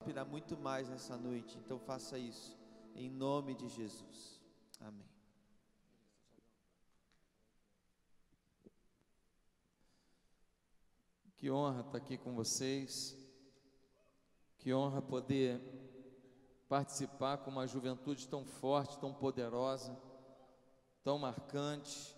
inspirar muito mais nessa noite. Então faça isso, em nome de Jesus. Amém. Que honra estar aqui com vocês, que honra poder participar com uma juventude tão forte, tão poderosa, tão marcante,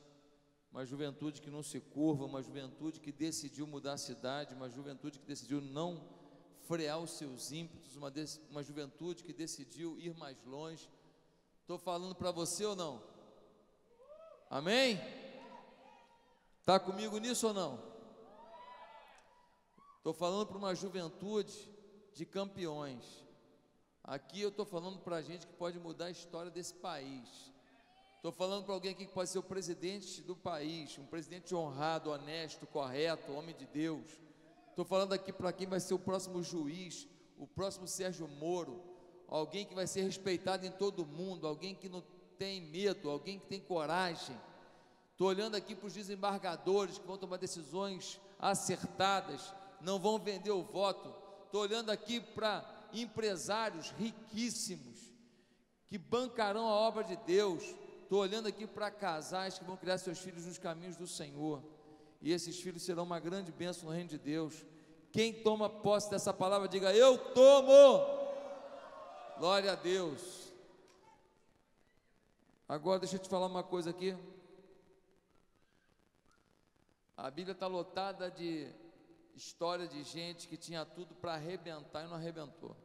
uma juventude que não se curva, uma juventude que decidiu mudar a cidade, uma juventude que decidiu não frear os seus ímpetos, uma juventude que decidiu ir mais longe. Estou falando para você ou não? Amém? Está comigo nisso ou não? Estou falando para uma juventude de campeões. Aqui eu estou falando para gente que pode mudar a história desse país. Estou falando para alguém aqui que pode ser o presidente do país, um presidente honrado, honesto, correto, homem de Deus. Estou falando aqui para quem vai ser o próximo juiz, o próximo Sérgio Moro, alguém que vai ser respeitado em todo mundo, alguém que não tem medo, alguém que tem coragem. Estou olhando aqui para os desembargadores que vão tomar decisões acertadas, não vão vender o voto. Estou olhando aqui para empresários riquíssimos que bancarão a obra de Deus. Estou olhando aqui para casais que vão criar seus filhos nos caminhos do Senhor, e esses filhos serão uma grande bênção no reino de Deus. Quem toma posse dessa palavra, diga: eu tomo. Glória a Deus. Agora deixa eu te falar uma coisa aqui. A Bíblia está lotada de história de gente que tinha tudo para arrebentar e não arrebentou.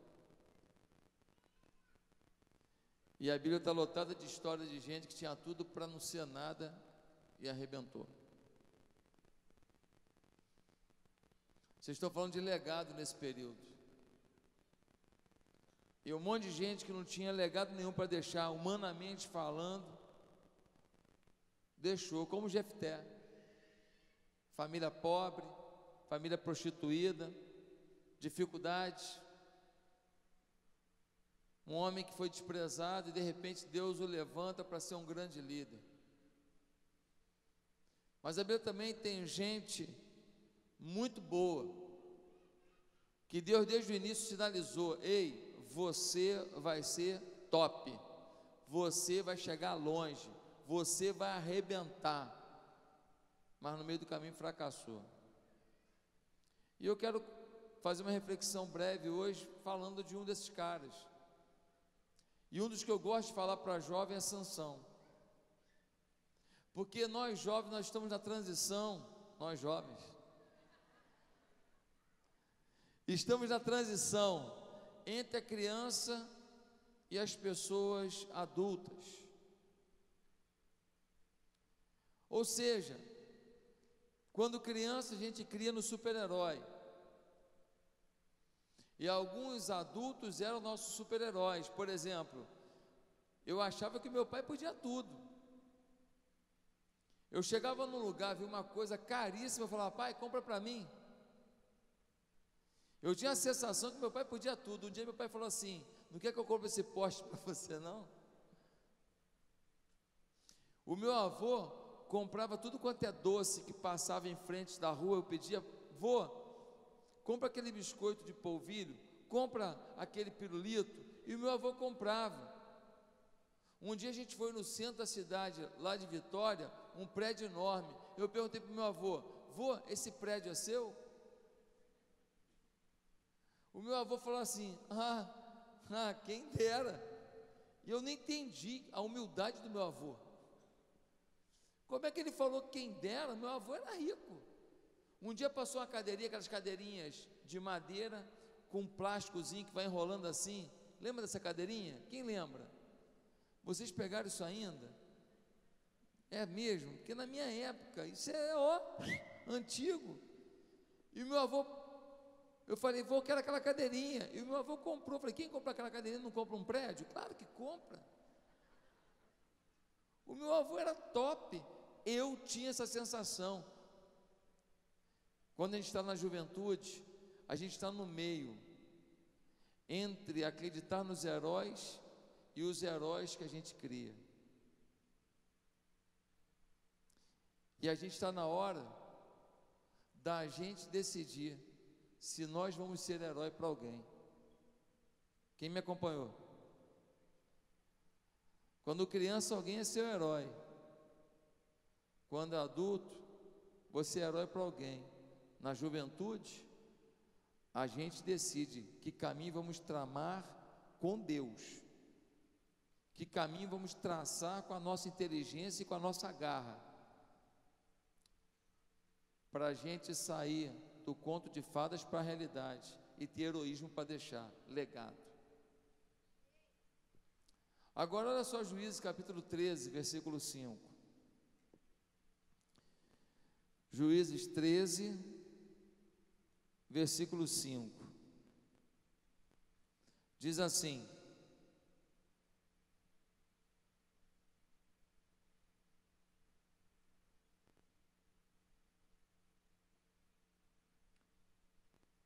E a Bíblia está lotada de história de gente que tinha tudo para não ser nada e arrebentou. Vocês estão falando de legado nesse período. E um monte de gente que não tinha legado nenhum para deixar, humanamente falando, deixou, como Jefté. Família pobre, família prostituída, dificuldades. Um homem que foi desprezado e de repente Deus o levanta para ser um grande líder. Mas a Bíblia também tem gente muito boa, que Deus desde o início sinalizou: ei, você vai ser top, você vai chegar longe, você vai arrebentar. Mas no meio do caminho fracassou. E eu quero fazer uma reflexão breve hoje, falando de um desses caras. E um dos que eu gosto de falar para jovem é Sansão. Porque nós jovens, nós estamos na transição, nós jovens, estamos na transição entre a criança e as pessoas adultas. Ou seja, quando criança a gente cria no super-herói, e alguns adultos eram nossos super-heróis. Por exemplo, eu achava que meu pai podia tudo. Eu chegava num lugar, vi uma coisa caríssima, eu falava: pai, compra para mim. Eu tinha a sensação que meu pai podia tudo. Um dia meu pai falou assim: não quer que eu compre esse poste para você, não? O meu avô comprava tudo quanto é doce que passava em frente da rua. Eu pedia: vô, compra aquele biscoito de polvilho, compra aquele pirulito. E o meu avô comprava. Um dia a gente foi no centro da cidade, lá de Vitória, um prédio enorme. Eu perguntei para o meu avô: vô, esse prédio é seu? O meu avô falou assim: quem dera. E eu não entendi a humildade do meu avô. Como é que ele falou quem dera? Meu avô era rico. Um dia passou uma cadeirinha, aquelas cadeirinhas de madeira, com um plásticozinho que vai enrolando assim. Lembra dessa cadeirinha? Quem lembra? Vocês pegaram isso ainda? É mesmo? Porque na minha época, isso é antigo. E o meu avô, eu falei: vô, eu quero aquela cadeirinha. E o meu avô comprou. Eu falei: quem compra aquela cadeirinha não compra um prédio? Claro que compra. O meu avô era top. Eu tinha essa sensação. Quando a gente está na juventude, a gente está no meio entre acreditar nos heróis e os heróis que a gente cria. E a gente está na hora da gente decidir se nós vamos ser herói para alguém. Quem me acompanhou? Quando criança, alguém é seu herói. Quando é adulto, você é herói para alguém. Na juventude, a gente decide que caminho vamos tramar com Deus, que caminho vamos traçar com a nossa inteligência e com a nossa garra, para a gente sair do conto de fadas para a realidade e ter heroísmo para deixar, legado. Agora olha só Juízes capítulo 13, versículo 5. Juízes 13, versículo 5. Diz assim: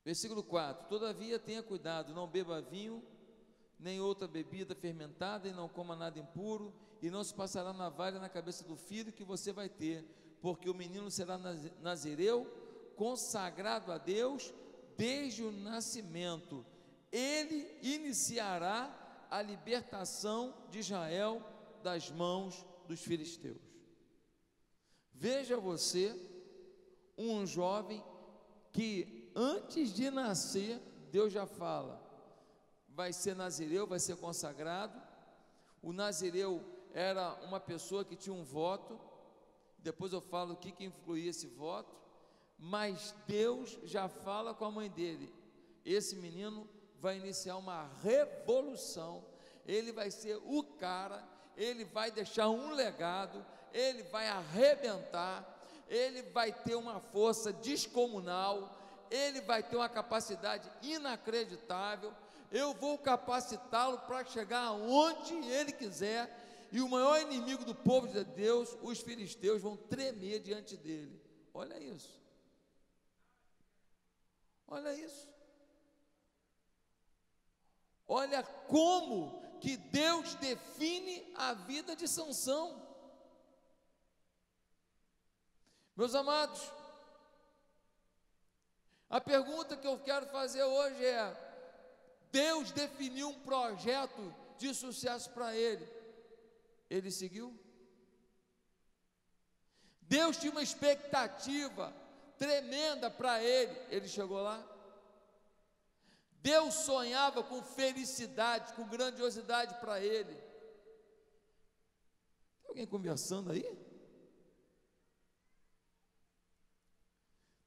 versículo 4: todavia tenha cuidado, não beba vinho, nem outra bebida fermentada, e não coma nada impuro, e não se passará navalha na cabeça do filho que você vai ter, porque o menino será nazireu, consagrado a Deus desde o nascimento. Ele iniciará a libertação de Israel das mãos dos filisteus. Veja você, um jovem que antes de nascer, Deus já fala, vai ser nazireu, vai ser consagrado. O nazireu era uma pessoa que tinha um voto, depois eu falo o que influía esse voto, mas Deus já fala com a mãe dele, esse menino vai iniciar uma revolução, ele vai ser o cara, ele vai deixar um legado, ele vai arrebentar, ele vai ter uma força descomunal, ele vai ter uma capacidade inacreditável, eu vou capacitá-lo para chegar aonde ele quiser, e o maior inimigo do povo de Deus, os filisteus, vão tremer diante dele. Olha isso, olha isso, olha como que Deus define a vida de Sansão. Meus amados, a pergunta que eu quero fazer hoje é: Deus definiu um projeto de sucesso para ele, ele seguiu? Deus tinha uma expectativa tremenda para ele, ele chegou lá? Deus sonhava com felicidade, com grandiosidade para ele. Tem alguém conversando aí?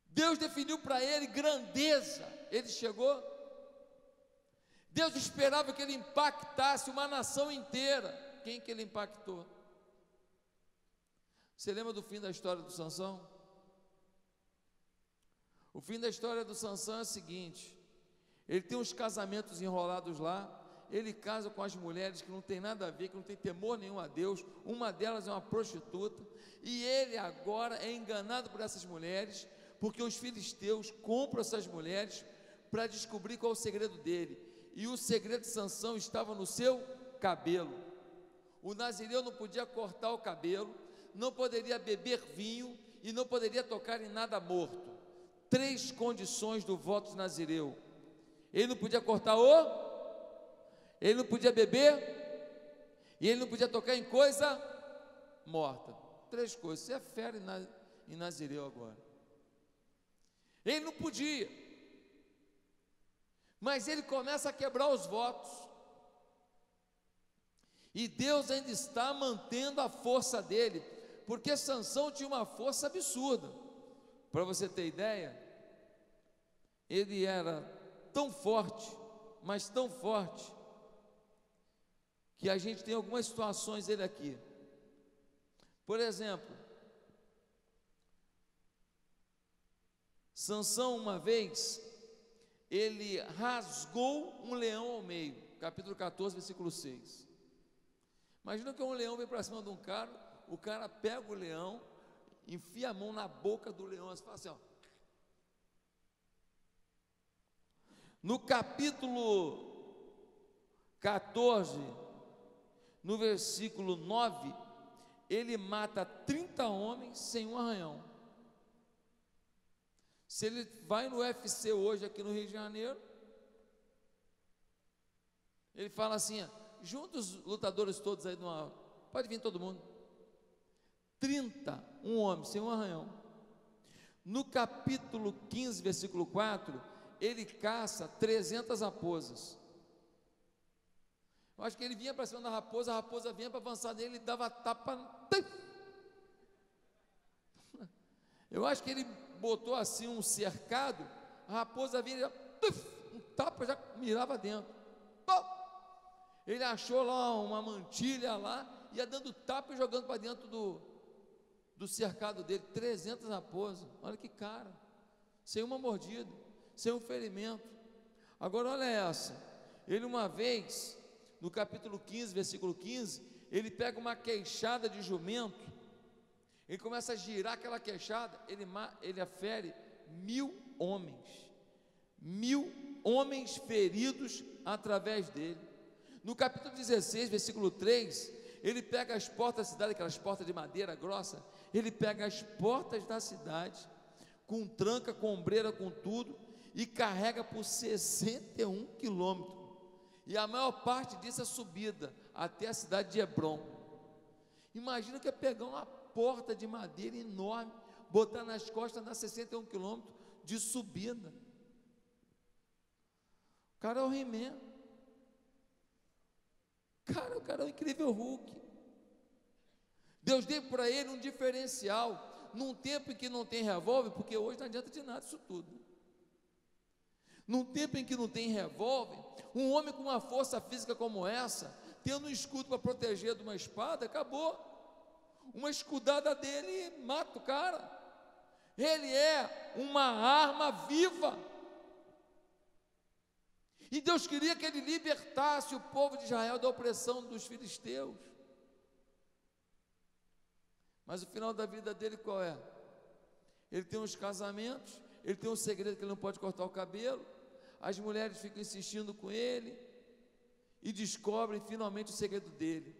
Deus definiu para ele grandeza, ele chegou? Deus esperava que ele impactasse uma nação inteira. Quem que ele impactou? Você lembra do fim da história do Sansão? O fim da história do Sansão é o seguinte: ele tem uns casamentos enrolados lá, ele casa com as mulheres que não tem nada a ver, que não tem temor nenhum a Deus, uma delas é uma prostituta, e ele agora é enganado por essas mulheres, porque os filisteus compram essas mulheres para descobrir qual é o segredo dele, e o segredo de Sansão estava no seu cabelo. O nazireu não podia cortar o cabelo, não poderia beber vinho e não poderia tocar em nada morto. 3 condições do voto de nazireu: ele não podia cortar ele não podia beber e ele não podia tocar em coisa morta. 3 coisas. Você é fera em nazireu agora. Ele não podia, mas ele começa a quebrar os votos, e Deus ainda está mantendo a força dele, porque Sansão tinha uma força absurda. Para você ter ideia, ele era tão forte, mas tão forte, que a gente tem algumas situações dele aqui. Por exemplo, Sansão, uma vez, ele rasgou um leão ao meio, capítulo 14, versículo 6. Imagina que um leão vem para cima de um cara, o cara pega o leão, enfia a mão na boca do leão, assim, fala assim, ó. No capítulo 14, no versículo 9, ele mata 30 homens sem um arranhão. Se ele vai no UFC hoje aqui no Rio de Janeiro, Ele fala assim: junta os lutadores todos aí pode vir todo mundo. 31 homens, sem um arranhão. No capítulo 15, versículo 4, ele caça 300 raposas. Eu acho que ele vinha para cima da raposa, a raposa vinha para avançar nele, ele dava tapa. Eu acho que ele botou assim um cercado, a raposa vinha, um tapa, já mirava dentro. Ele achou lá uma mantilha lá, ia dando tapa e jogando para dentro do cercado dele. 300 raposas, olha que cara, sem uma mordida, sem um ferimento. Agora olha essa, ele uma vez, no capítulo 15, versículo 15, ele pega uma queixada de jumento, ele começa a girar aquela queixada, ele afere 1000 homens, 1000 homens feridos através dele. No capítulo 16, versículo 3, ele pega as portas da cidade, aquelas portas de madeira grossa, ele pega as portas da cidade, com tranca, com ombreira, com tudo, e carrega por 61 quilômetros, e a maior parte disso é subida, até a cidade de Hebrom. Imagina que é pegar uma porta de madeira enorme, botar nas costas, dar 61 quilômetros de subida. O cara é o He-Man. O cara é o incrível Hulk. Deus deu para ele um diferencial, num tempo em que não tem revólver, porque hoje não adianta de nada isso tudo. Num tempo em que não tem revólver, um homem com uma força física como essa, tendo um escudo para proteger de uma espada, acabou. Uma escudada dele mata o cara. Ele é uma arma viva. E Deus queria que ele libertasse o povo de Israel da opressão dos filisteus. Mas o final da vida dele qual é? Ele tem uns casamentos, ele tem um segredo que ele não pode cortar o cabelo, as mulheres ficam insistindo com ele, e descobrem finalmente o segredo dele.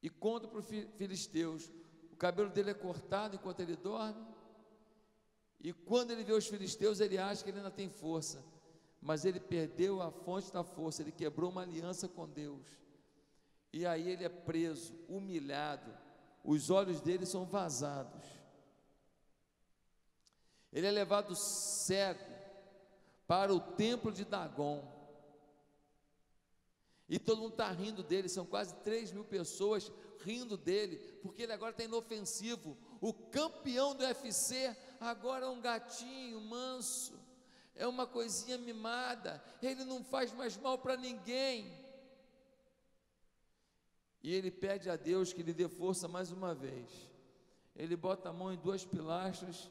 E contam para os filisteus, o cabelo dele é cortado enquanto ele dorme, e quando ele vê os filisteus, ele acha que ele ainda tem força, mas ele perdeu a fonte da força, ele quebrou uma aliança com Deus, e aí ele é preso, humilhado, os olhos dele são vazados, ele é levado cego para o templo de Dagon, e todo mundo está rindo dele, são quase 3.000 pessoas rindo dele, porque ele agora está inofensivo, o campeão do UFC agora é um gatinho manso, é uma coisinha mimada, ele não faz mais mal para ninguém, e ele pede a Deus que lhe dê força mais uma vez, ele bota a mão em 2 pilastras,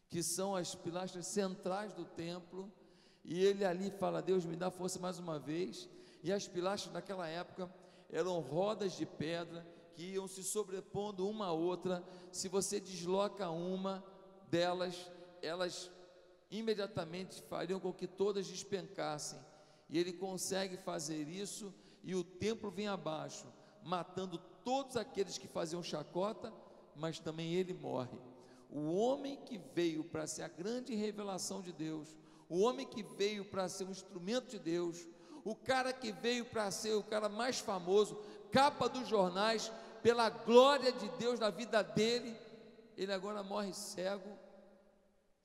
que são as pilastras centrais do templo, e ele ali fala: Deus, me dá força mais uma vez. E as pilastras naquela época eram rodas de pedra que iam se sobrepondo uma a outra. Se você desloca uma delas, elas imediatamente fariam com que todas despencassem. E ele consegue fazer isso, e o templo vem abaixo, matando todos aqueles que faziam chacota, mas também ele morre. O homem que veio para ser a grande revelação de Deus, o homem que veio para ser um instrumento de Deus, o cara que veio para ser o cara mais famoso, capa dos jornais, pela glória de Deus na vida dele, ele agora morre cego,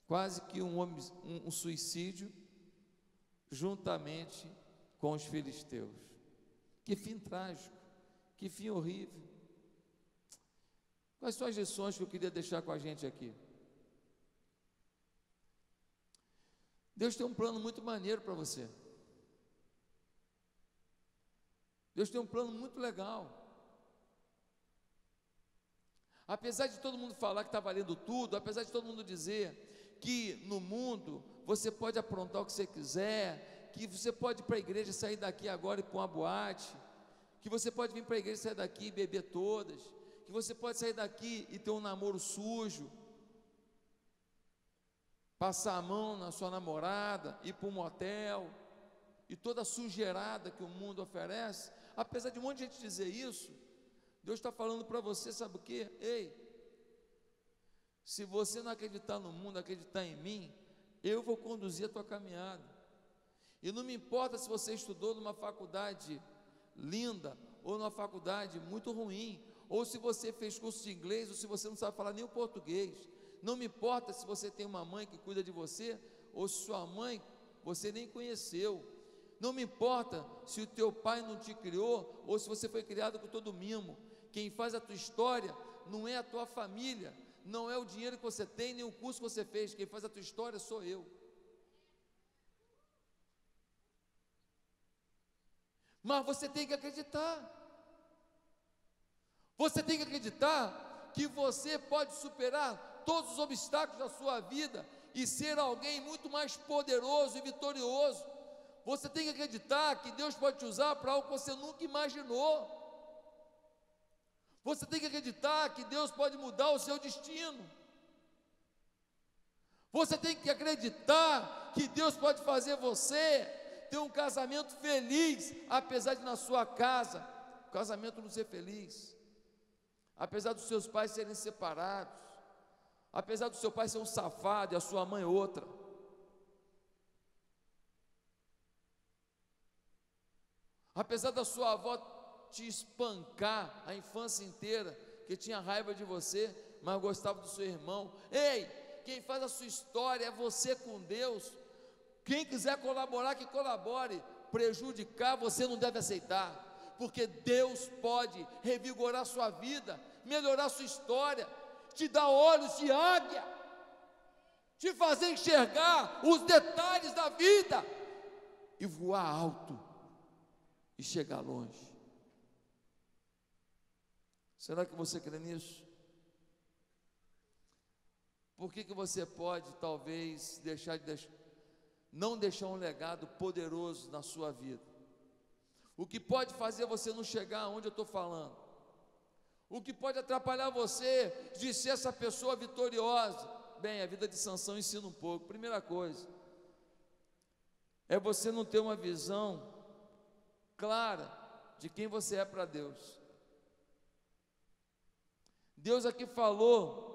quase que um suicídio, juntamente com os filisteus. Que fim trágico, que fim horrível. Quais são as lições que eu queria deixar com a gente aqui? Deus tem um plano muito maneiro para você. Deus tem um plano muito legal. Apesar de todo mundo falar que está valendo tudo, apesar de todo mundo dizer que no mundo você pode aprontar o que você quiser, que você pode ir para a igreja, sair daqui agora e ir para uma boate, que você pode vir para a igreja, sair daqui e beber todas, que você pode sair daqui e ter um namoro sujo, passar a mão na sua namorada, ir para um motel, e toda a sujeirada que o mundo oferece. Apesar de um monte de gente dizer isso, Deus está falando para você, sabe o que? Ei, se você não acreditar no mundo, acreditar em mim, eu vou conduzir a tua caminhada, E não me importa se você estudou numa faculdade linda ou numa faculdade muito ruim, ou se você fez curso de inglês, ou se você não sabe falar nem o português. Não me importa se você tem uma mãe que cuida de você, ou se sua mãe você nem conheceu. Não me importa se o teu pai não te criou, ou se você foi criado com todo mimo. Quem faz a tua história não é a tua família, não é o dinheiro que você tem, nem o curso que você fez. Quem faz a tua história sou eu. Mas você tem que acreditar. Você tem que acreditar que você pode superar todos os obstáculos da sua vida e ser alguém muito mais poderoso e vitorioso. Você tem que acreditar que Deus pode te usar para algo que você nunca imaginou. Você tem que acreditar que Deus pode mudar o seu destino. Você tem que acreditar que Deus pode fazer você ter um casamento feliz, apesar de na sua casa o casamento não ser feliz, apesar dos seus pais serem separados, apesar do seu pai ser um safado e a sua mãe outra. Apesar da sua avó te espancar a infância inteira, que tinha raiva de você, mas gostava do seu irmão. Ei, quem faz a sua história é você com Deus. Quem quiser colaborar, que colabore. Prejudicar você não deve aceitar, porque Deus pode revigorar sua vida, melhorar sua história, te dar olhos de águia, te fazer enxergar os detalhes da vida e voar alto e chegar longe. Será que você crê nisso? Por que você pode talvez não deixar um legado poderoso na sua vida? O que pode fazer você não chegar onde eu estou falando? O que pode atrapalhar você de ser essa pessoa vitoriosa? Bem, a vida de Sansão ensina um pouco. Primeira coisa é você não ter uma visão clara de quem você é para Deus. Deus aqui falou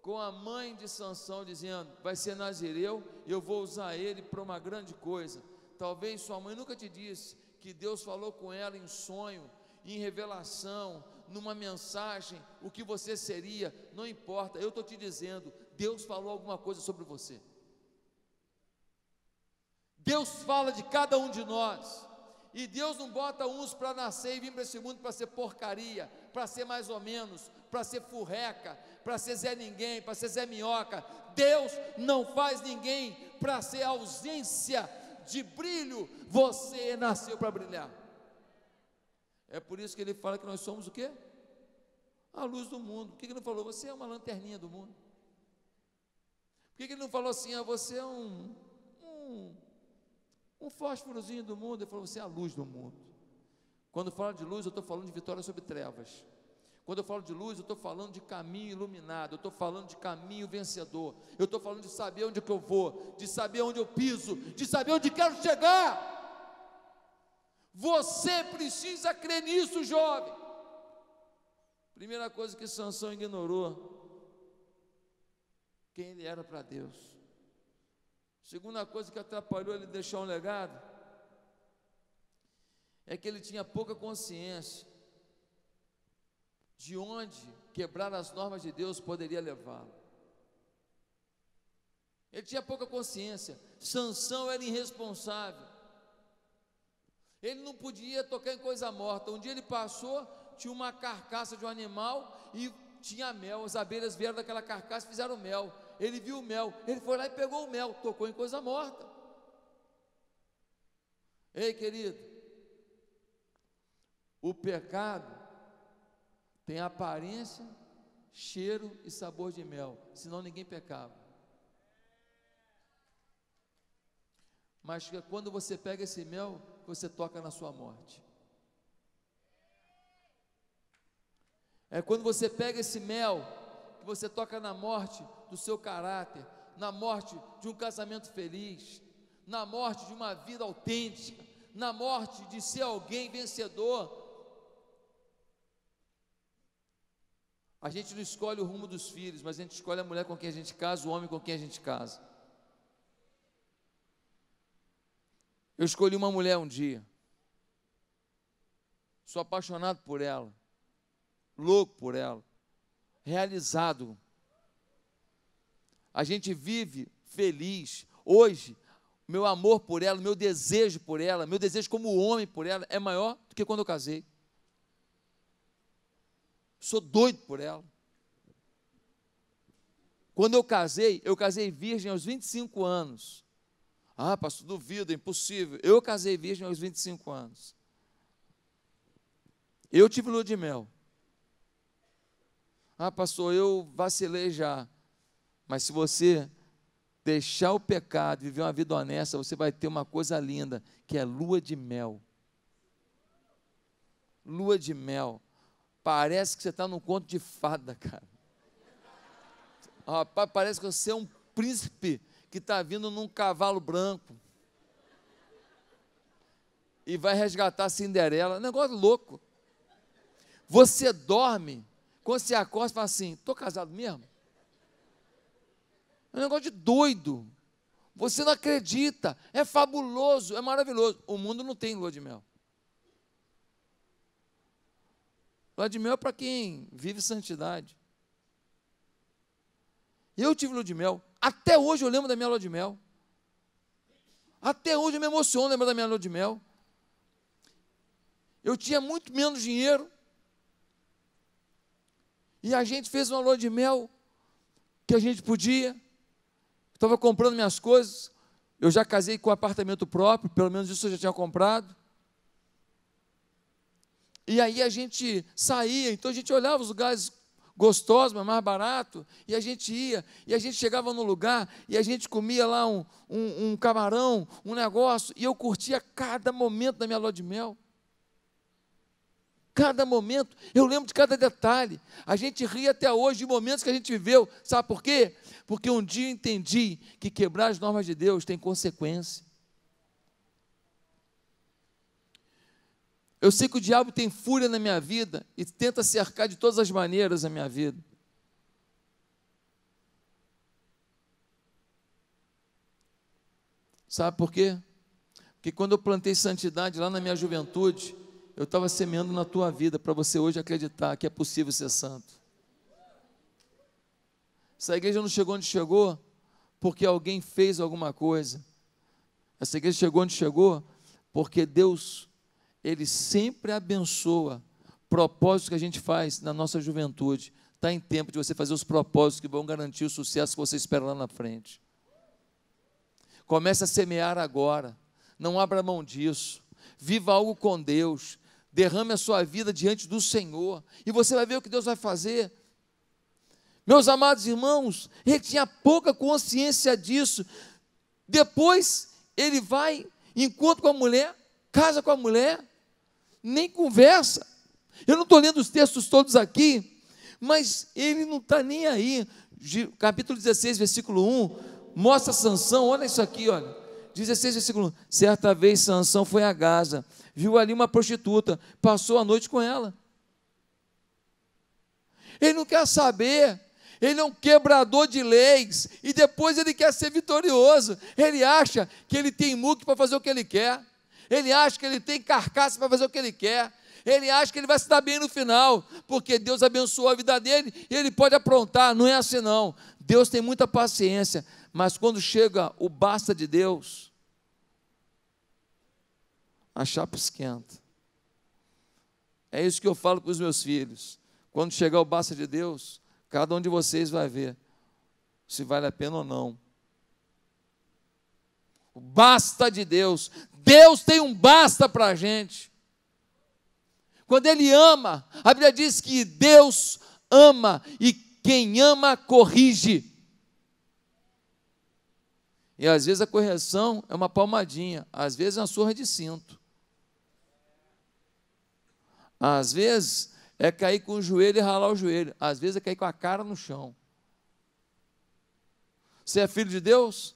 com a mãe de Sansão, dizendo: vai ser nazireu, eu vou usar ele para uma grande coisa. Talvez sua mãe nunca te disse que Deus falou com ela em sonho, em revelação, numa mensagem, o que você seria. Não importa, eu estou te dizendo, Deus falou alguma coisa sobre você. Deus fala de cada um de nós, e Deus não bota uns para nascer e vir para esse mundo para ser porcaria, para ser mais ou menos, para ser furreca, para ser Zé Ninguém, para ser Zé Minhoca. Deus não faz ninguém para ser ausência de brilho. Você nasceu para brilhar. É por isso que ele fala que nós somos o quê? A luz do mundo. Por que ele não falou, você é uma lanterninha do mundo? Por que ele não falou assim, você é um fósforozinho do mundo? Ele falou, você é a luz do mundo. Quando eu falo de luz, eu estou falando de vitória sobre trevas. Quando eu falo de luz, eu estou falando de caminho iluminado, eu estou falando de caminho vencedor, eu estou falando de saber onde que eu vou, de saber onde eu piso, de saber onde quero chegar. Você precisa crer nisso, jovem. Primeira coisa que Sansão ignorou, quem ele era para Deus. Segunda coisa que atrapalhou ele deixar um legado, é que ele tinha pouca consciência de onde quebrar as normas de Deus poderia levá-lo. Ele tinha pouca consciência. Sansão era irresponsável. Ele não podia tocar em coisa morta. Um dia ele passou, tinha uma carcaça de um animal e tinha mel. As abelhas vieram daquela carcaça e fizeram mel. Ele viu o mel, ele foi lá e pegou o mel, tocou em coisa morta. Ei, querido, o pecado tem aparência, cheiro e sabor de mel, senão ninguém pecava. Mas quando você pega esse mel, você toca na sua morte. É quando você pega esse mel, que você toca na morte do seu caráter, na morte de um casamento feliz, na morte de uma vida autêntica, na morte de ser alguém vencedor. A gente não escolhe o rumo dos filhos, mas a gente escolhe a mulher com quem a gente casa, o homem com quem a gente casa. Eu escolhi uma mulher um dia. Sou apaixonado por ela. Louco por ela. Realizado. A gente vive feliz. Hoje, meu amor por ela, meu desejo por ela, meu desejo como homem por ela é maior do que quando eu casei. Sou doido por ela. Quando eu casei virgem aos 25 anos. Ah, pastor, duvido, é impossível. Eu casei virgem aos 25 anos. Eu tive lua de mel. Ah, pastor, eu vacilei já. Mas se você deixar o pecado, viver uma vida honesta, você vai ter uma coisa linda, que é lua de mel. Lua de mel. Parece que você está num conto de fada, cara. Rapaz, parece que você é um príncipe que está vindo num cavalo branco e vai resgatar a Cinderela. Negócio louco. Você dorme, quando você acorda, fala assim: estou casado mesmo? É um negócio de doido. Você não acredita. É fabuloso, é maravilhoso. O mundo não tem lua de mel. Lua de mel é para quem vive santidade. Eu tive lua de mel. Até hoje eu lembro da minha lua de mel. Até hoje eu me emociono lembrar da minha lua de mel. Eu tinha muito menos dinheiro. E a gente fez uma lua de mel que a gente podia. Estava comprando minhas coisas. Eu já casei com um apartamento próprio, pelo menos isso eu já tinha comprado. E aí a gente saía, então a gente olhava os lugares gostosos, mas mais barato, e a gente ia, e a gente chegava no lugar, e a gente comia lá um camarão, um negócio, e eu curtia cada momento da minha lua de mel. Cada momento, eu lembro de cada detalhe. A gente ri até hoje de momentos que a gente viveu. Sabe por quê? Porque um dia eu entendi que quebrar as normas de Deus tem consequência. Eu sei que o diabo tem fúria na minha vida e tenta cercar de todas as maneiras a minha vida. Sabe por quê? Porque quando eu plantei santidade lá na minha juventude, eu estava semeando na tua vida para você hoje acreditar que é possível ser santo. Essa igreja não chegou onde chegou porque alguém fez alguma coisa. Essa igreja chegou onde chegou porque Deus, Ele sempre abençoa propósitos que a gente faz na nossa juventude. Está em tempo de você fazer os propósitos que vão garantir o sucesso que você espera lá na frente. Comece a semear agora. Não abra mão disso. Viva algo com Deus. Derrame a sua vida diante do Senhor. E você vai ver o que Deus vai fazer. Meus amados irmãos, ele tinha pouca consciência disso. Depois, ele vai, encontra com a mulher, casa com a mulher, nem conversa. Eu não estou lendo os textos todos aqui, mas ele não está nem aí. Capítulo 16, versículo 1, mostra Sansão, olha isso aqui, olha. 16, versículo 1. Certa vez Sansão foi a Gaza, viu ali uma prostituta, passou a noite com ela. Ele não quer saber, ele é um quebrador de leis, e depois ele quer ser vitorioso. Ele acha que ele tem muque para fazer o que ele quer, ele acha que ele tem carcaça para fazer o que ele quer, ele acha que ele vai se dar bem no final, porque Deus abençoou a vida dele, e ele pode aprontar. Não é assim não. Deus tem muita paciência, mas quando chega o basta de Deus, a chapa esquenta. É isso que eu falo para os meus filhos. Quando chegar o basta de Deus, cada um de vocês vai ver se vale a pena ou não. O basta de Deus. Deus tem um basta para a gente. Quando Ele ama, a Bíblia diz que Deus ama, e quem ama corrige. E às vezes a correção é uma palmadinha, às vezes é uma surra de cinto. Às vezes é cair com o joelho e ralar o joelho, às vezes é cair com a cara no chão. Você é filho de Deus?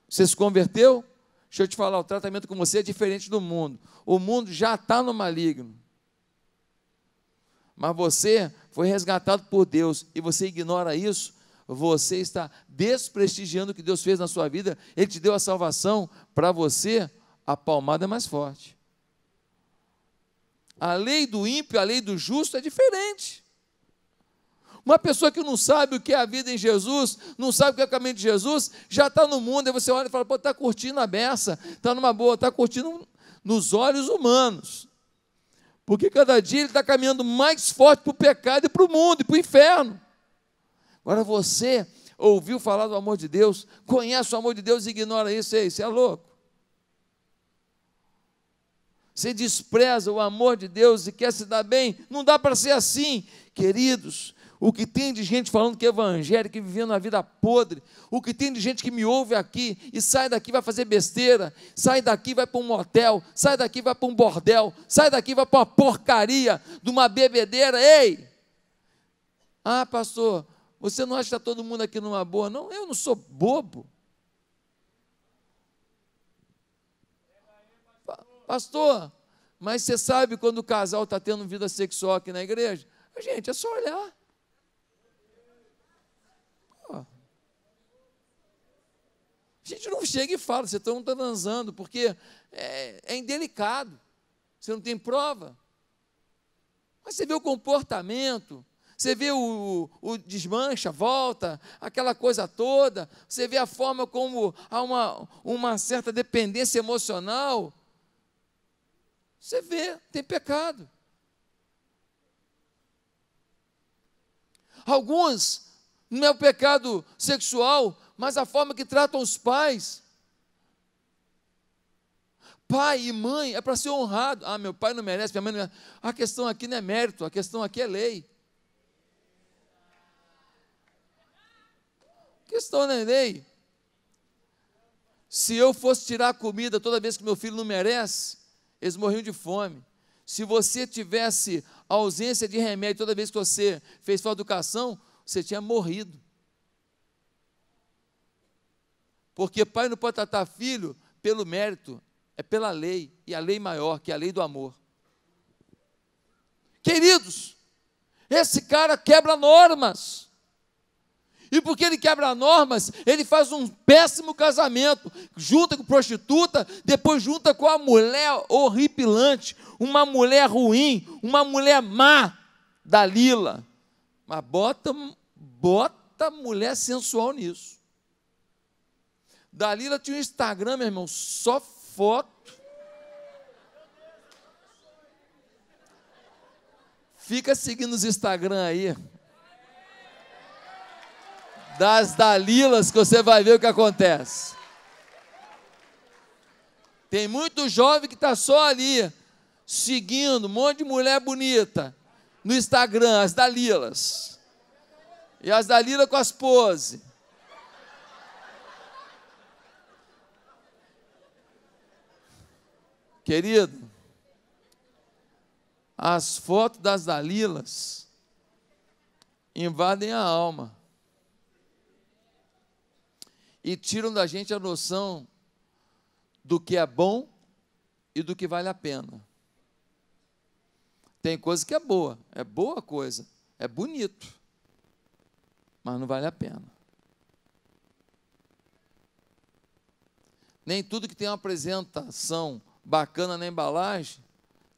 Você se converteu? Deixa eu te falar, o tratamento com você é diferente do mundo. O mundo já está no maligno. Mas você foi resgatado por Deus e você ignora isso, você está desprestigiando o que Deus fez na sua vida. Ele te deu a salvação para você a palmada é mais forte. A lei do ímpio, a lei do justo é diferente. Uma pessoa que não sabe o que é a vida em Jesus, não sabe o que é o caminho de Jesus, já está no mundo, aí você olha e fala, pô, está curtindo a beça, está numa boa, está curtindo nos olhos humanos. Porque cada dia ele está caminhando mais forte para o pecado e para o mundo, e para o inferno. Agora você ouviu falar do amor de Deus, conhece o amor de Deus e ignora isso, ei, você é louco. Você despreza o amor de Deus e quer se dar bem, não dá para ser assim, queridos. O que tem de gente falando que é evangélico, que vivendo uma vida podre, o que tem de gente que me ouve aqui e sai daqui vai fazer besteira, sai daqui vai para um motel, sai daqui vai para um bordel, sai daqui vai para uma porcaria de uma bebedeira, ei! Ah, pastor, você não acha que está todo mundo aqui numa boa? Não, eu não sou bobo. Pastor, mas você sabe quando o casal está tendo vida sexual aqui na igreja? Gente, é só olhar. A gente não chega e fala, você não está transando, porque é indelicado, você não tem prova. Mas você vê o comportamento, você vê o desmancha, volta, aquela coisa toda, você vê a forma como há uma certa dependência emocional, você vê, tem pecado. Alguns, não é o pecado sexual, mas a forma que tratam os pais. Pai e mãe é para ser honrado. Ah, meu pai não merece, minha mãe não merece. A questão aqui não é mérito, a questão aqui é lei. A questão não é lei. Se eu fosse tirar comida toda vez que meu filho não merece, eles morriam de fome. Se você tivesse ausência de remédio toda vez que você fez falta de educação, você tinha morrido. Porque pai não pode tratar filho pelo mérito, é pela lei, e a lei maior, que é a lei do amor. Queridos, esse cara quebra normas. E porque ele quebra normas, ele faz um péssimo casamento, junta com prostituta, depois junta com a mulher horripilante, uma mulher ruim, uma mulher má, Dalila. Mas bota mulher sensual nisso. Dalila tinha um Instagram, meu irmão, só foto. Fica seguindo os Instagram aí das Dalilas, que você vai ver o que acontece. Tem muito jovem que está só ali, seguindo um monte de mulher bonita, no Instagram, as Dalilas. E as Dalilas com as poses. Querido, as fotos das Dalilas invadem a alma. E tiram da gente a noção do que é bom e do que vale a pena. Tem coisa que é boa coisa, é bonito, mas não vale a pena. Nem tudo que tem uma apresentação bacana na embalagem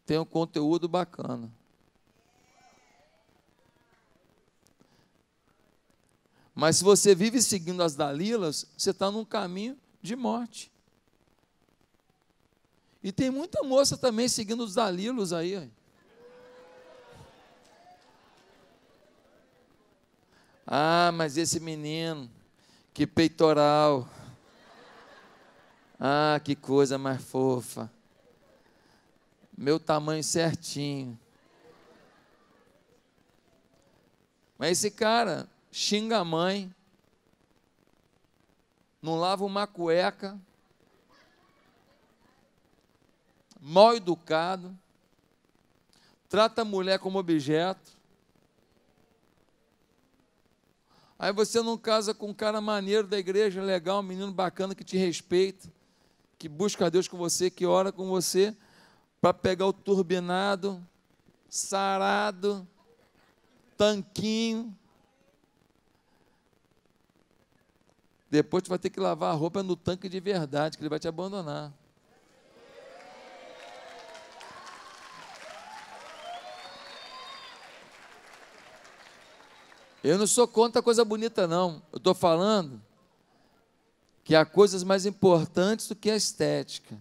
tem um conteúdo bacana. Mas se você vive seguindo as Dalilas, você está num caminho de morte. E tem muita moça também seguindo os Dalilos aí. Ah, mas esse menino, que peitoral. Ah, que coisa mais fofa. Meu tamanho certinho. Mas esse cara xinga a mãe, não lava uma cueca, mal educado, trata a mulher como objeto. Aí você não casa com um cara maneiro da igreja, legal, um menino bacana que te respeita, que busca a Deus com você, que ora com você, para pegar o turbinado, sarado, tanquinho. Depois tu vai ter que lavar a roupa no tanque de verdade, que ele vai te abandonar. Eu não sou contra coisa bonita, não. Eu estou falando que há coisas mais importantes do que a estética.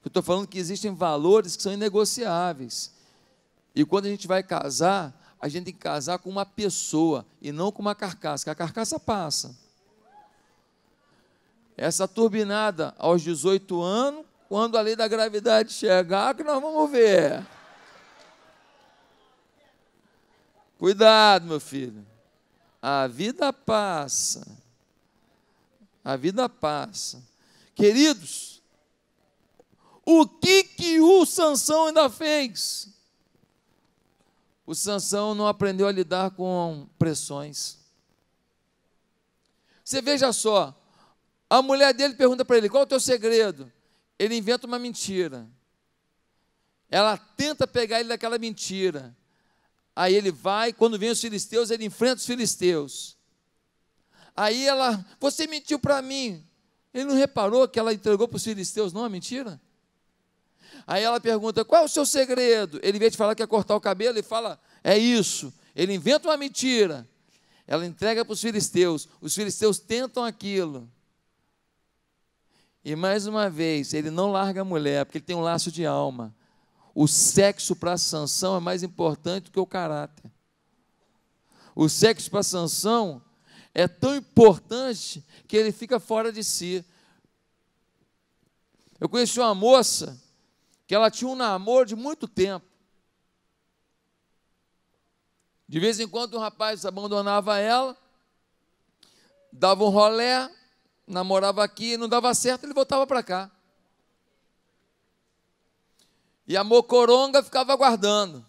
Eu estou falando que existem valores que são inegociáveis. E quando a gente vai casar, a gente tem que casar com uma pessoa e não com uma carcaça, que a carcaça passa. Essa turbinada aos 18 anos, quando a lei da gravidade chegar, que nós vamos ver. Cuidado, meu filho. A vida passa. A vida passa. Queridos, o que o Sansão ainda fez? O Sansão não aprendeu a lidar com pressões. Você veja só, a mulher dele pergunta para ele, qual é o teu segredo? Ele inventa uma mentira. Ela tenta pegar ele daquela mentira. Aí ele vai, quando vem os filisteus, ele enfrenta os filisteus. Aí ela, você mentiu para mim. Ele não reparou que ela entregou para os filisteus, não, a mentira? Aí ela pergunta, qual é o seu segredo? Ele veio te falar que ia cortar o cabelo, ele fala, é isso. Ele inventa uma mentira. Ela entrega para os filisteus tentam aquilo. E mais uma vez, ele não larga a mulher, porque ele tem um laço de alma. O sexo para Sansão é mais importante do que o caráter. O sexo para Sansão é tão importante que ele fica fora de si. Eu conheci uma moça que ela tinha um namoro de muito tempo. De vez em quando um rapaz abandonava ela, dava um rolé, namorava aqui, não dava certo, ele voltava para cá. E a mocoronga ficava aguardando.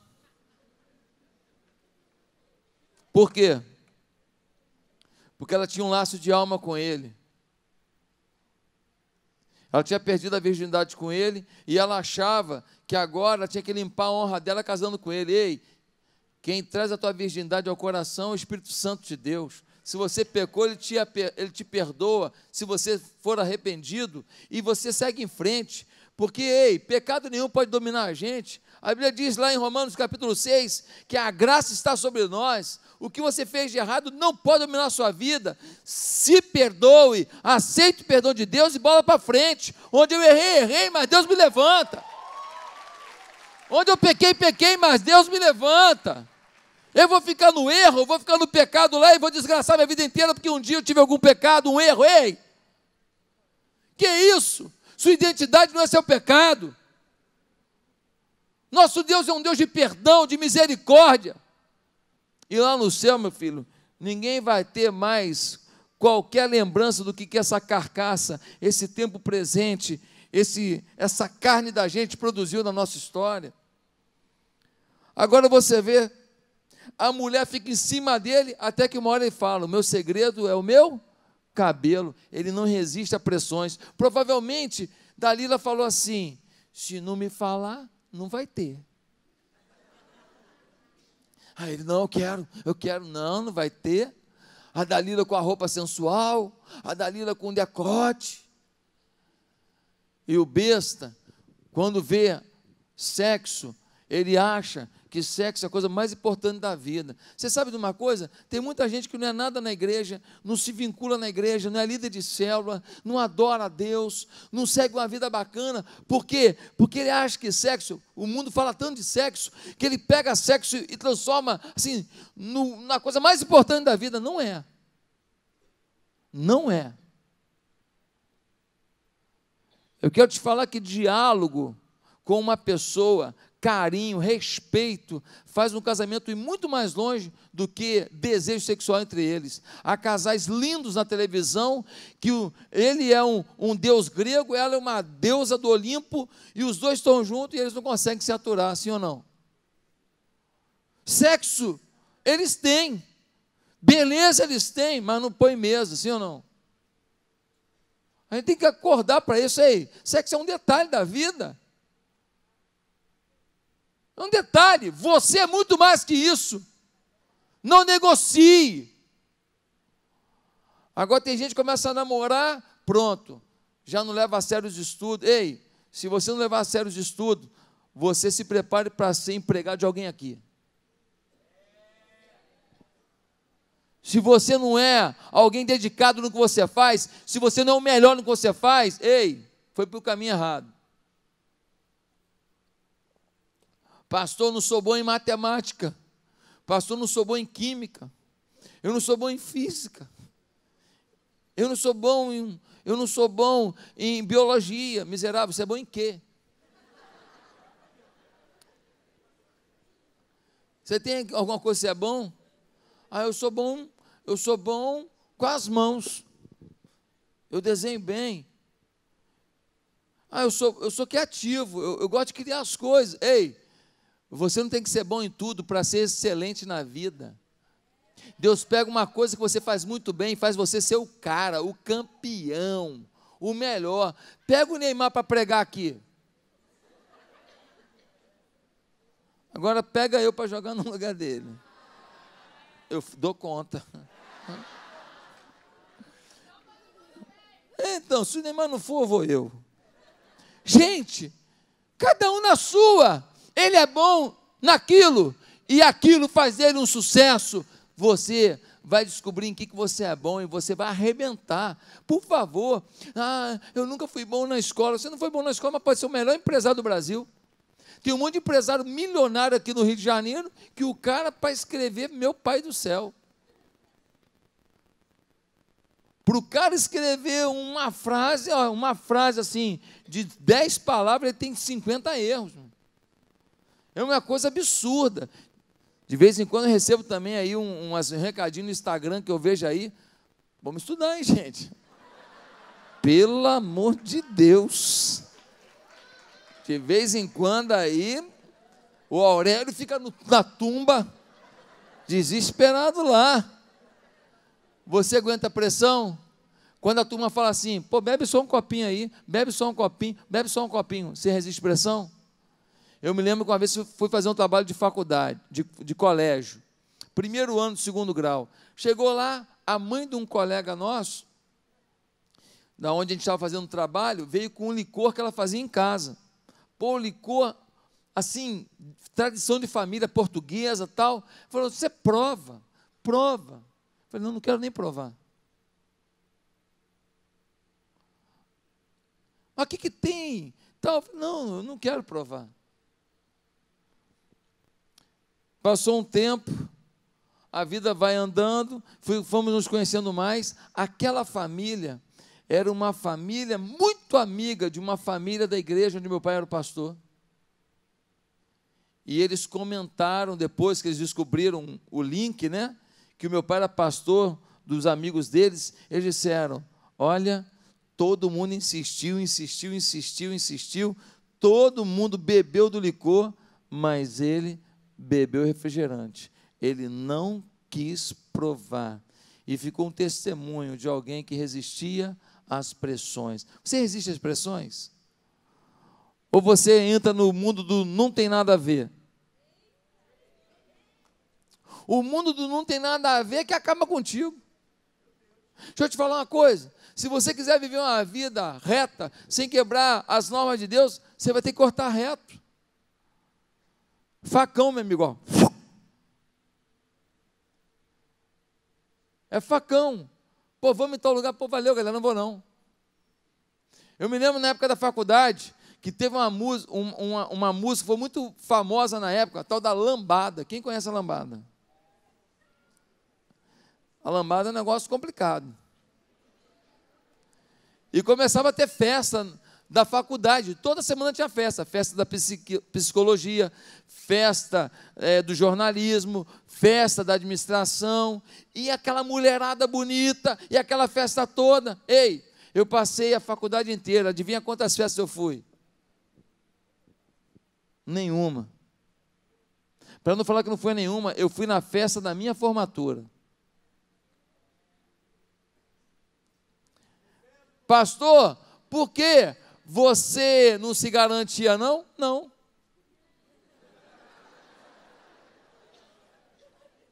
Por quê? Porque ela tinha um laço de alma com ele. Ela tinha perdido a virgindade com ele e ela achava que agora ela tinha que limpar a honra dela casando com ele. Ei, quem traz a tua virgindade ao coração é o Espírito Santo de Deus. Se você pecou, ele te perdoa, se você for arrependido, e você segue em frente. Porque, ei, pecado nenhum pode dominar a gente. A Bíblia diz lá em Romanos capítulo 6, que a graça está sobre nós. O que você fez de errado não pode dominar a sua vida. Se perdoe, aceite o perdão de Deus e bola para frente. Onde eu errei, mas Deus me levanta. Onde eu pequei, mas Deus me levanta. Eu vou ficar no erro, eu vou ficar no pecado lá e vou desgraçar minha vida inteira porque um dia eu tive algum pecado, um erro. Ei, que isso? Sua identidade não é seu pecado. Nosso Deus é um Deus de perdão, de misericórdia. E lá no céu, meu filho, ninguém vai ter mais qualquer lembrança do que é essa carcaça, esse tempo presente, essa carne da gente produziu na nossa história. Agora você vê, a mulher fica em cima dele, até que uma hora ele fala, o meu segredo é o meu cabelo, ele não resiste a pressões. Provavelmente, Dalila falou assim, se não me falar, não vai ter. Aí ele, não, eu quero, não vai ter. A Dalila com a roupa sensual, a Dalila com o decote. E o besta, quando vê sexo, ele acha que sexo é a coisa mais importante da vida. Você sabe de uma coisa? Tem muita gente que não é nada na igreja, não se vincula na igreja, não é líder de célula, não adora a Deus, não segue uma vida bacana. Por quê? Porque ele acha que sexo, o mundo fala tanto de sexo, que ele pega sexo e transforma assim, na coisa mais importante da vida. Não é. Não é. Eu quero te falar que diálogo com uma pessoa, carinho, respeito, faz um casamento ir muito mais longe do que desejo sexual entre eles. Há casais lindos na televisão, que ele é um deus grego, ela é uma deusa do Olimpo, e os dois estão juntos e eles não conseguem se aturar, sim ou não? Sexo, eles têm. Beleza eles têm, mas não põe mesa, sim ou não? A gente tem que acordar para isso aí. Sexo é um detalhe da vida. É um detalhe, você é muito mais que isso. Não negocie. Agora tem gente que começa a namorar, pronto, já não leva a sério os estudos. Ei, se você não levar a sério os estudos, você se prepare para ser empregado de alguém aqui. se você não é alguém dedicado no que você faz, se você não é o melhor no que você faz, ei, foi para o caminho errado. Pastor, não sou bom em matemática. Pastor, não sou bom em química. Eu não sou bom em física. Eu não sou bom em biologia. Miserável, você é bom em quê? Você tem alguma coisa que você é bom? Ah, eu sou bom com as mãos. Eu desenho bem. Ah, eu sou criativo, eu gosto de criar as coisas. Ei, você não tem que ser bom em tudo para ser excelente na vida. Deus pega uma coisa que você faz muito bem e faz você ser o cara, o campeão, o melhor. Pega o Neymar para pregar aqui. Agora pega eu para jogar no lugar dele. Eu dou conta. Então, se o Neymar não for, vou eu. Gente, cada um na sua. Ele é bom naquilo, e aquilo faz dele um sucesso. Você vai descobrir em que você é bom e você vai arrebentar. Por favor, eu nunca fui bom na escola. Você não foi bom na escola, mas pode ser o melhor empresário do Brasil. Tem um monte de empresário milionário aqui no Rio de Janeiro, que o cara, para escrever, meu pai do céu. Para o cara escrever uma frase assim, de 10 palavras, ele tem 50 erros. É uma coisa absurda. De vez em quando eu recebo também aí umas recadinhos no Instagram que eu vejo aí. Vamos estudar, hein, gente? Pelo amor de Deus. De vez em quando aí, o Aurélio fica na tumba, desesperado lá. Você aguenta a pressão? Quando a turma fala assim, pô, bebe só um copinho aí, bebe só um copinho, bebe só um copinho. Você resiste pressão? Eu me lembro que uma vez eu fui fazer um trabalho de faculdade, de colégio, primeiro ano do 2º grau. Chegou lá, a mãe de um colega nosso, da onde a gente estava fazendo o trabalho, veio com um licor que ela fazia em casa. Pô, licor, assim, tradição de família portuguesa, tal. Falou, você prova. Eu falei, não quero nem provar. Mas o que tem? Tal. Eu falei, não, eu não quero provar. Passou um tempo, a vida vai andando, fomos nos conhecendo mais. Aquela família era uma família muito amiga de uma família da igreja onde meu pai era o pastor. E eles comentaram, depois que eles descobriram o link, né, que o meu pai era pastor dos amigos deles, eles disseram, olha, todo mundo insistiu, todo mundo bebeu do licor, mas ele bebeu refrigerante. Ele não quis provar. E ficou um testemunho de alguém que resistia às pressões. Você resiste às pressões? Ou você entra no mundo do não tem nada a ver? O mundo do não tem nada a ver que acaba contigo. Deixa eu te falar uma coisa. Se você quiser viver uma vida reta, sem quebrar as normas de Deus, você vai ter que cortar reto. Facão, meu amigo, ó. É facão. Pô, vamos em tal lugar. Pô, valeu, galera, não vou não. Eu me lembro na época da faculdade, que teve uma música que foi muito famosa na época, a tal da lambada. Quem conhece a lambada? A lambada é um negócio complicado. E começava a ter festa da faculdade, toda semana tinha festa da psicologia, festa do jornalismo, festa da administração, e aquela mulherada bonita, e aquela festa toda. Ei, eu passei a faculdade inteira, adivinha quantas festas eu fui? Nenhuma. Para não falar que não foi nenhuma, eu fui na festa da minha formatura. Pastor, por quê? Você não se garantia, não? Não.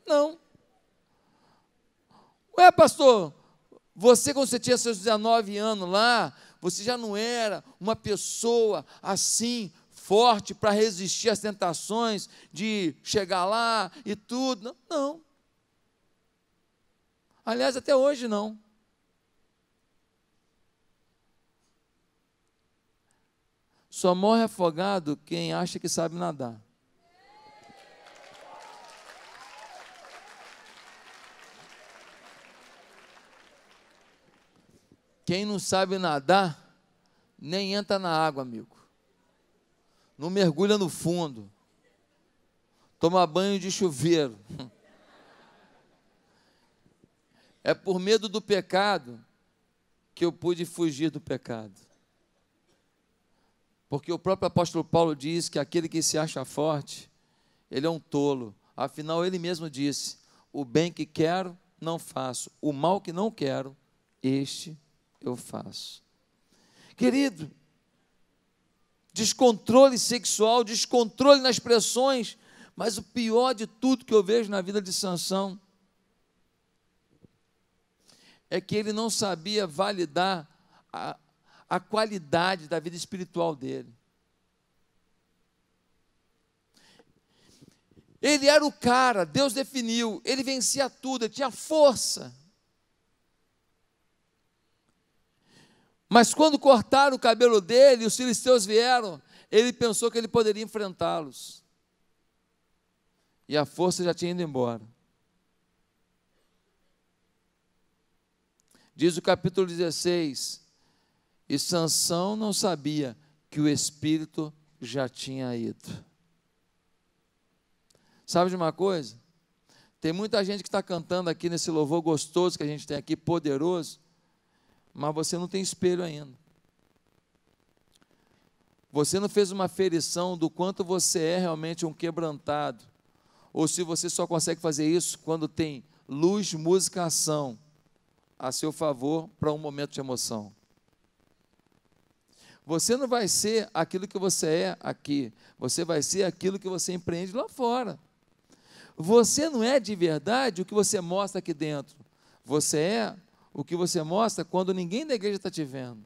Não. Ué, pastor, você, quando você tinha seus 19 anos lá, você já não era uma pessoa assim, forte para resistir às tentações de chegar lá e tudo. Não, não. Aliás, até hoje não. Só morre afogado quem acha que sabe nadar. Quem não sabe nadar, nem entra na água, amigo. Não mergulha no fundo. Toma banho de chuveiro. É por medo do pecado que eu pude fugir do pecado. Porque o próprio apóstolo Paulo diz que aquele que se acha forte, ele é um tolo. Afinal, ele mesmo disse: o bem que quero, não faço. O mal que não quero, este eu faço. Querido, descontrole sexual, descontrole nas pressões, mas o pior de tudo que eu vejo na vida de Sansão é que ele não sabia validar a qualidade da vida espiritual dele. Ele era o cara, Deus definiu, ele vencia tudo, ele tinha força. Mas quando cortaram o cabelo dele, os filisteus vieram, ele pensou que ele poderia enfrentá-los. E a força já tinha ido embora. Diz o capítulo 16, e Sansão não sabia que o espírito já tinha ido. Sabe de uma coisa? Tem muita gente que está cantando aqui nesse louvor gostoso que a gente tem aqui, poderoso, mas você não tem espelho ainda. Você não fez uma aferição do quanto você é realmente um quebrantado, ou se você só consegue fazer isso quando tem luz, música, ação a seu favor para um momento de emoção. Você não vai ser aquilo que você é aqui, você vai ser aquilo que você empreende lá fora. Você não é de verdade o que você mostra aqui dentro, você é o que você mostra quando ninguém da igreja está te vendo.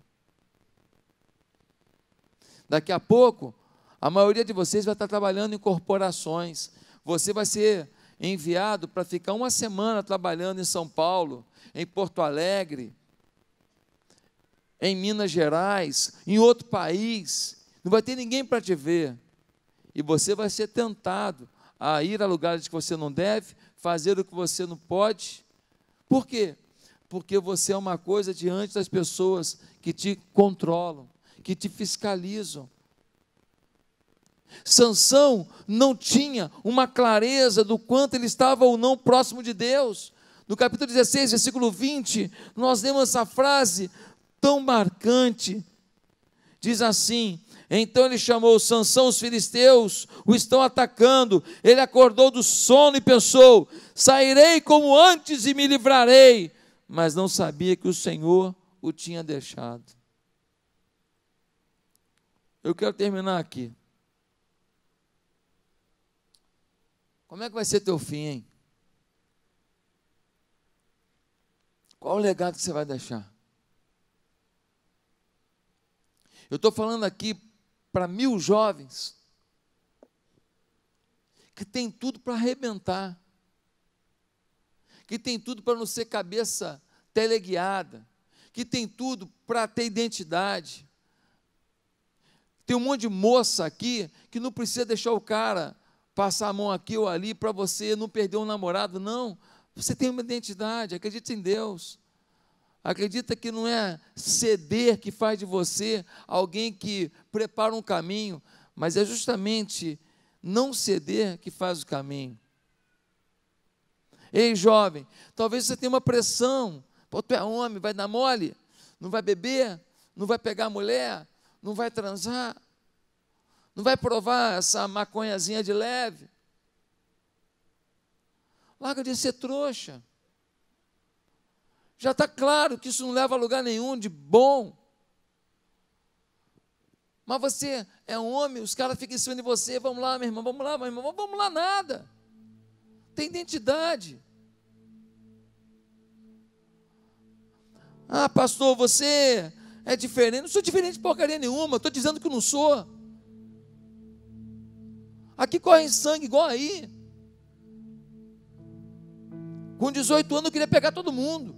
Daqui a pouco, a maioria de vocês vai estar trabalhando em corporações, você vai ser enviado para ficar uma semana trabalhando em São Paulo, em Porto Alegre, em Minas Gerais, em outro país, não vai ter ninguém para te ver, e você vai ser tentado a ir a lugares que você não deve, fazer o que você não pode. Por quê? Porque você é uma coisa diante das pessoas que te controlam, que te fiscalizam. Sansão não tinha uma clareza do quanto ele estava ou não próximo de Deus. No capítulo 16, versículo 20, nós lemos essa frase tão marcante. Diz assim: então ele chamou Sansão, os filisteus o estão atacando. Ele acordou do sono e pensou: sairei como antes e me livrarei. Mas não sabia que o Senhor o tinha deixado. Eu quero terminar aqui. Como é que vai ser teu fim, hein? Qual o legado que você vai deixar? Eu estou falando aqui para 1000 jovens que tem tudo para arrebentar, que tem tudo para não ser cabeça teleguiada, que tem tudo para ter identidade. Tem um monte de moça aqui que não precisa deixar o cara passar a mão aqui ou ali para você não perder um namorado, não. Você tem uma identidade, acredita em Deus. Acredita que não é ceder que faz de você alguém que prepara um caminho, mas é justamente não ceder que faz o caminho. Ei, jovem, talvez você tenha uma pressão. Pô, tu é homem, vai dar mole? Não vai beber? Não vai pegar mulher? Não vai transar? Não vai provar essa maconhazinha de leve? Larga de ser trouxa. Já está claro que isso não leva a lugar nenhum de bom. Mas você é um homem, os caras ficam em cima de você. Vamos lá, meu irmão, vamos lá, meu irmão, vamos lá nada. Tem identidade. Ah, pastor, você é diferente. Não sou diferente de porcaria nenhuma, estou dizendo que não sou. Aqui corre sangue igual aí. Com 18 anos eu queria pegar todo mundo.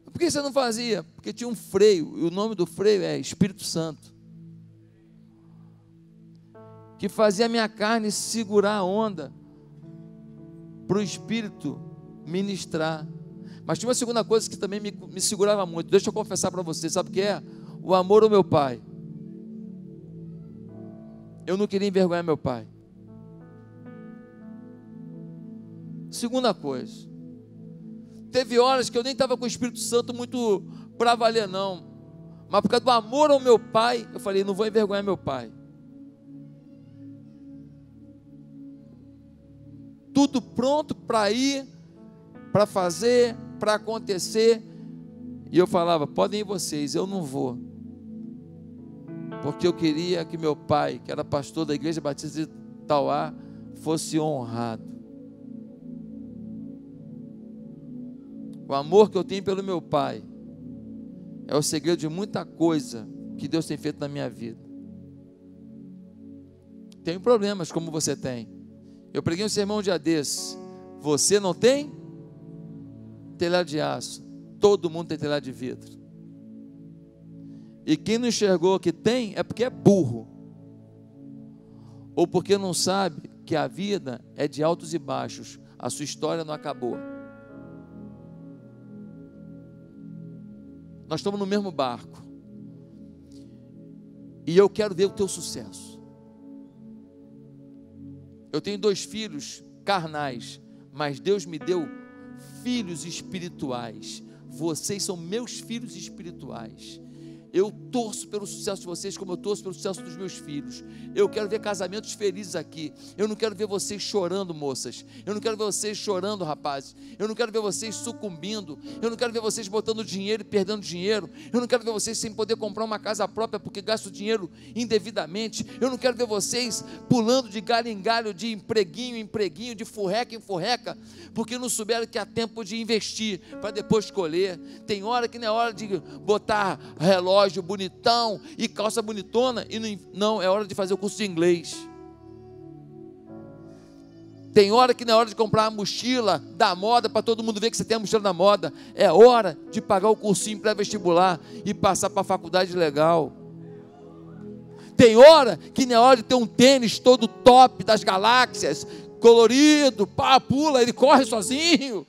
Por que você não fazia? Porque tinha um freio, e o nome do freio é Espírito Santo, que fazia a minha carne segurar a onda, para o Espírito ministrar. Mas tinha uma segunda coisa que também me segurava muito. Deixa eu confessar para você, sabe o que é? O amor ao meu pai. Eu não queria envergonhar meu pai. Segunda coisa, teve horas que eu nem estava com o Espírito Santo muito para valer não, mas por causa do amor ao meu pai, eu falei, não vou envergonhar meu pai. Tudo pronto para ir, para fazer, para acontecer, e eu falava, podem ir vocês, eu não vou, porque eu queria que meu pai, que era pastor da Igreja Batista de Tauá, fosse honrado. O amor que eu tenho pelo meu pai é o segredo de muita coisa que Deus tem feito na minha vida. Tenho problemas como você tem. Eu preguei um sermão um dia desse. Você não tem telhado de aço. Todo mundo tem telhado de vidro. E quem não enxergou que tem é porque é burro. Ou porque não sabe que a vida é de altos e baixos. A sua história não acabou. Nós estamos no mesmo barco. E eu quero ver o teu sucesso. Eu tenho 2 filhos carnais, mas Deus me deu filhos espirituais. Vocês são meus filhos espirituais. Eu torço pelo sucesso de vocês como eu torço pelo sucesso dos meus filhos. Eu quero ver casamentos felizes aqui. Eu não quero ver vocês chorando, moças. Eu não quero ver vocês chorando, rapazes. Eu não quero ver vocês sucumbindo. Eu não quero ver vocês botando dinheiro e perdendo dinheiro. Eu não quero ver vocês sem poder comprar uma casa própria porque gastam dinheiro indevidamente. Eu não quero ver vocês pulando de galho em galho, de empreguinho em empreguinho, de furreca em furreca, porque não souberam que há tempo de investir para depois colher. Tem hora que não é hora de botar relógio bonitão e calça bonitona, e não, é hora de fazer o curso de inglês. Tem hora que não é hora de comprar a mochila da moda para todo mundo ver que você tem a mochila da moda. É hora de pagar o cursinho pré-vestibular e passar para a faculdade legal. Tem hora que não é hora de ter um tênis todo top das galáxias, colorido, pula, ele corre sozinho.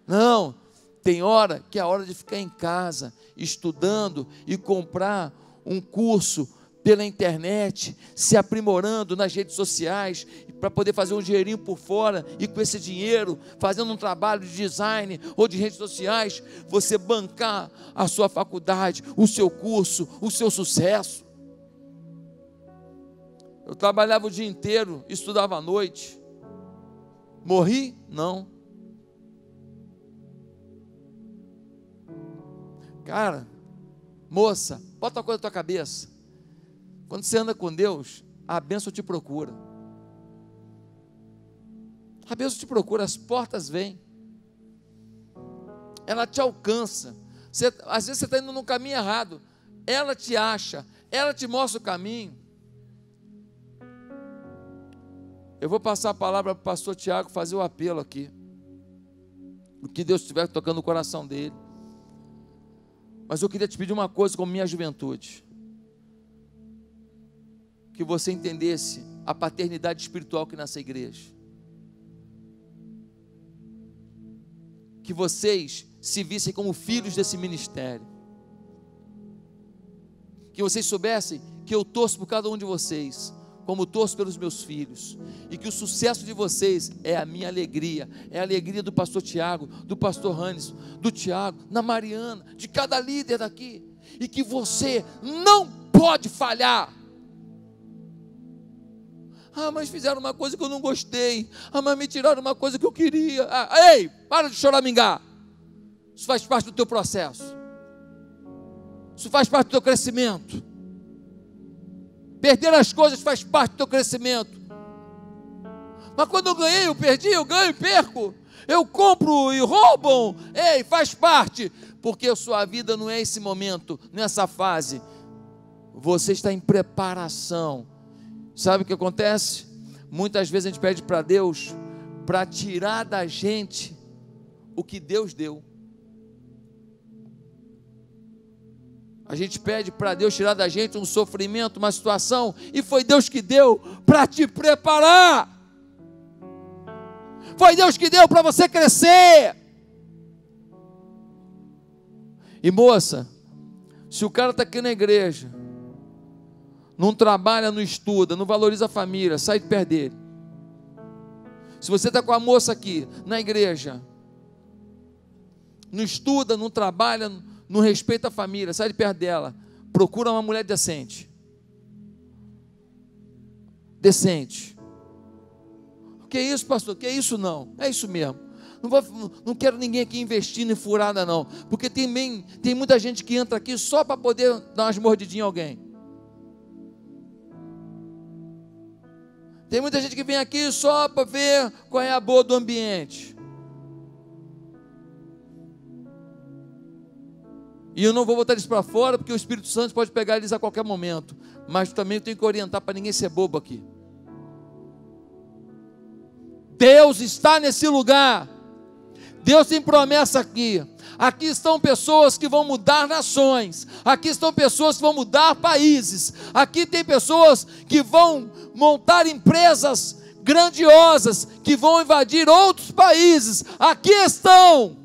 Não, tem hora que é a hora de ficar em casa, estudando e comprar um curso pela internet, se aprimorando nas redes sociais, para poder fazer um dinheirinho por fora, e com esse dinheiro, fazendo um trabalho de design ou de redes sociais, você bancar a sua faculdade, o seu curso, o seu sucesso. Eu trabalhava o dia inteiro, estudava à noite. Morri? Não. Cara, moça, bota uma coisa na tua cabeça. Quando você anda com Deus, a bênção te procura. A bênção te procura, as portas vêm. Ela te alcança. Às vezes você está indo no caminho errado. Ela te acha, ela te mostra o caminho. Eu vou passar a palavra para o pastor Tiago fazer o apelo aqui. O que Deus estiver tocando no coração dele. Mas eu queria te pedir uma coisa como minha juventude. Que você entendesse a paternidade espiritual que nessa igreja. Que vocês se vissem como filhos desse ministério. Que vocês soubessem que eu torço por cada um de vocês, como torço pelos meus filhos, e que o sucesso de vocês é a minha alegria, é a alegria do pastor Tiago, do pastor Hannes, do Tiago, na Mariana, de cada líder daqui, e que você não pode falhar. Ah, mas fizeram uma coisa que eu não gostei, mas me tiraram uma coisa que eu queria. Ei, para de choramingar. Isso faz parte do teu processo, isso faz parte do teu crescimento. Perder as coisas faz parte do teu crescimento. Mas quando eu ganhei, eu perdi, eu ganho e perco. Eu compro e roubam. Ei, faz parte. Porque a sua vida não é esse momento, não é essa fase. Você está em preparação. Sabe o que acontece? Muitas vezes a gente pede para Deus para tirar da gente o que Deus deu. A gente pede para Deus tirar da gente um sofrimento, uma situação, e foi Deus que deu para te preparar. Foi Deus que deu para você crescer. E moça, se o cara está aqui na igreja, não trabalha, não estuda, não valoriza a família, sai de perto dele. Se você está com a moça aqui na igreja, não estuda, não trabalha, não respeita a família, sai de perto dela. Procura uma mulher decente. Decente. O que é isso, pastor? O que é isso? Não. É isso mesmo. Não quero ninguém aqui investindo em furada, não. Porque tem muita gente que entra aqui só para poder dar umas mordidinhas em alguém. Tem muita gente que vem aqui só para ver qual é a boa do ambiente. E eu não vou botar eles para fora, porque o Espírito Santo pode pegar eles a qualquer momento. Mas também eu tenho que orientar para ninguém ser bobo aqui. Deus está nesse lugar. Deus tem promessa aqui. Aqui estão pessoas que vão mudar nações. Aqui estão pessoas que vão mudar países. Aqui tem pessoas que vão montar empresas grandiosas, que vão invadir outros países. Aqui estão.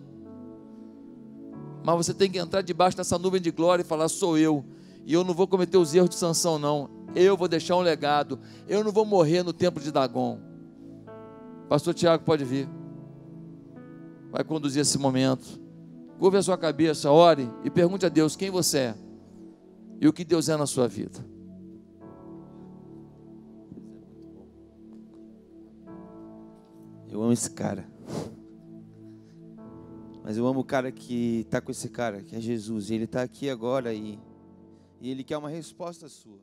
Mas você tem que entrar debaixo dessa nuvem de glória e falar: sou eu. E eu não vou cometer os erros de Sansão, não. Eu vou deixar um legado. Eu não vou morrer no templo de Dagon. Pastor Tiago pode vir. Vai conduzir esse momento. Curve a sua cabeça, ore e pergunte a Deus quem você é e o que Deus é na sua vida. Eu amo esse cara. Mas eu amo o cara que está com esse cara, que é Jesus. E ele está aqui agora e ele quer uma resposta sua.